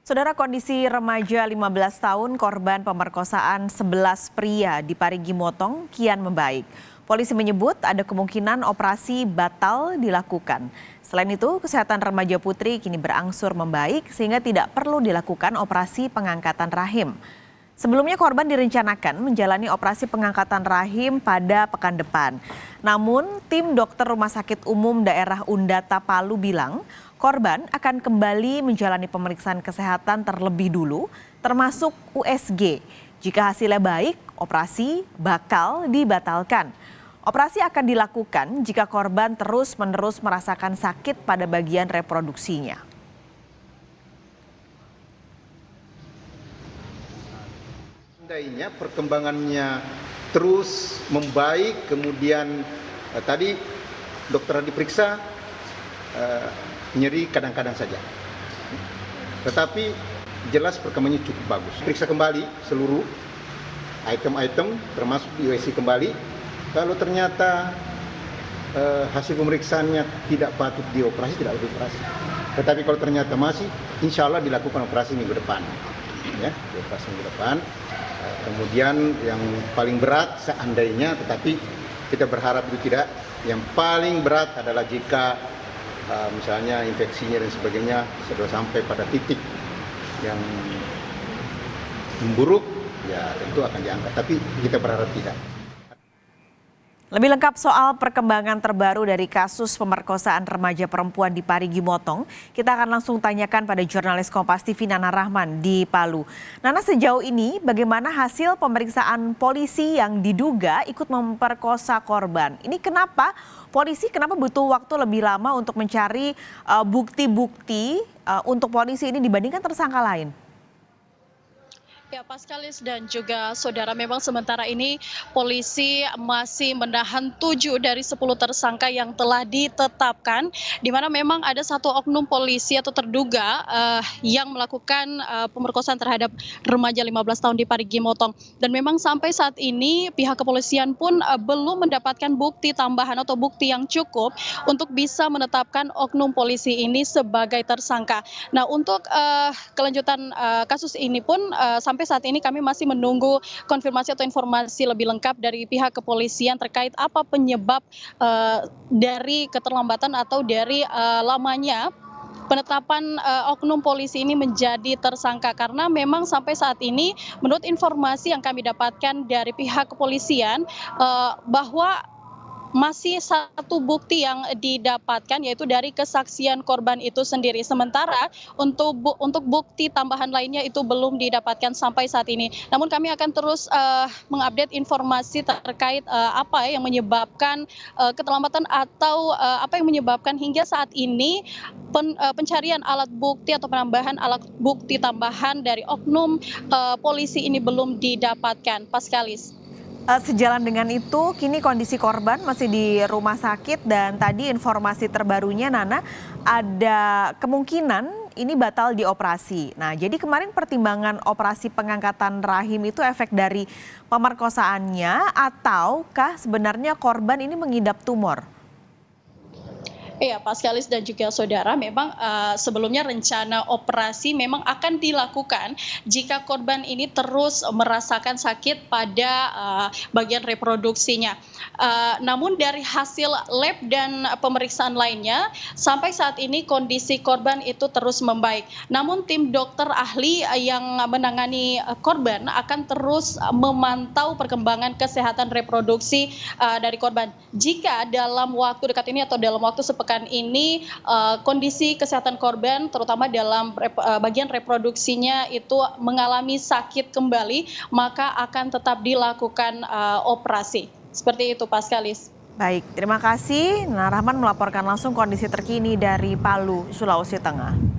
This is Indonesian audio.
Saudara, kondisi remaja 15 tahun korban pemerkosaan 11 pria di Parigi Motong kian membaik. Polisi menyebut ada kemungkinan operasi batal dilakukan. Selain itu, kesehatan remaja putri kini berangsur membaik sehingga tidak perlu dilakukan operasi pengangkatan rahim. Sebelumnya korban direncanakan menjalani operasi pengangkatan rahim pada pekan depan. Namun, tim dokter Rumah Sakit Umum Daerah Undata Palu bilang korban akan kembali menjalani pemeriksaan kesehatan terlebih dulu, termasuk USG. Jika hasilnya baik, operasi bakal dibatalkan. Operasi akan dilakukan jika korban terus-menerus merasakan sakit pada bagian reproduksinya. Seandainya perkembangannya terus membaik, kemudian tadi dokter diperiksa, nyeri kadang-kadang saja. Tetapi jelas perkembangannya cukup bagus. Periksa kembali seluruh item-item termasuk USG kembali. Kalau ternyata hasil pemeriksaannya tidak patut dioperasi, tidak dioperasi. Tetapi kalau ternyata masih, insya Allah dilakukan operasi minggu depan. Ya, operasi minggu depan. Kemudian yang paling berat seandainya, tetapi kita berharap itu tidak. Yang paling berat adalah jika misalnya infeksinya dan sebagainya sudah sampai pada titik yang memburuk, ya tentu akan diangkat. Tapi kita berharap tidak. Lebih lengkap soal perkembangan terbaru dari kasus pemerkosaan remaja perempuan di Parigi Motong, kita akan langsung tanyakan pada jurnalis Kompas TV Nana Rahman di Palu. Nana, sejauh ini bagaimana hasil pemeriksaan polisi yang diduga ikut memperkosa korban? Ini kenapa butuh waktu lebih lama untuk mencari bukti-bukti untuk polisi ini dibandingkan tersangka lain? Ya, Paskalis dan juga saudara, memang sementara ini polisi masih menahan 7 dari 10 tersangka yang telah ditetapkan, di mana memang ada satu oknum polisi atau terduga yang melakukan pemerkosaan terhadap remaja 15 tahun di Parigi Motong. Dan memang sampai saat ini pihak kepolisian pun belum mendapatkan bukti tambahan atau bukti yang cukup untuk bisa menetapkan oknum polisi ini sebagai tersangka. Nah, untuk kelanjutan kasus ini pun sampai saat ini kami masih menunggu konfirmasi atau informasi lebih lengkap dari pihak kepolisian terkait apa penyebab dari keterlambatan atau dari lamanya penetapan oknum polisi ini menjadi tersangka, karena memang sampai saat ini menurut informasi yang kami dapatkan dari pihak kepolisian bahwa masih satu bukti yang didapatkan, yaitu dari kesaksian korban itu sendiri. Sementara untuk bukti tambahan lainnya itu belum didapatkan sampai saat ini. Namun kami akan terus mengupdate informasi terkait apa yang menyebabkan keterlambatan atau apa yang menyebabkan hingga saat ini pencarian alat bukti atau penambahan alat bukti tambahan dari oknum polisi ini belum didapatkan. Paskalis. Sejalan dengan itu, kini kondisi korban masih di rumah sakit dan tadi informasi terbarunya, Nana, ada kemungkinan ini batal dioperasi. Nah, jadi kemarin pertimbangan operasi pengangkatan rahim itu efek dari pemerkosaannya ataukah sebenarnya korban ini mengidap tumor? Iya, Paskalis dan juga saudara, memang sebelumnya rencana operasi memang akan dilakukan jika korban ini terus merasakan sakit pada bagian reproduksinya. Namun dari hasil lab dan pemeriksaan lainnya, sampai saat ini kondisi korban itu terus membaik. Namun tim dokter ahli yang menangani korban akan terus memantau perkembangan kesehatan reproduksi dari korban. Jika dalam waktu dekat ini atau dalam waktu sepekan ini kondisi kesehatan korban terutama dalam bagian reproduksinya itu mengalami sakit kembali, maka akan tetap dilakukan operasi. Seperti itu, Paskalis. Baik, terima kasih. Nana Rahman melaporkan langsung kondisi terkini dari Palu, Sulawesi Tengah.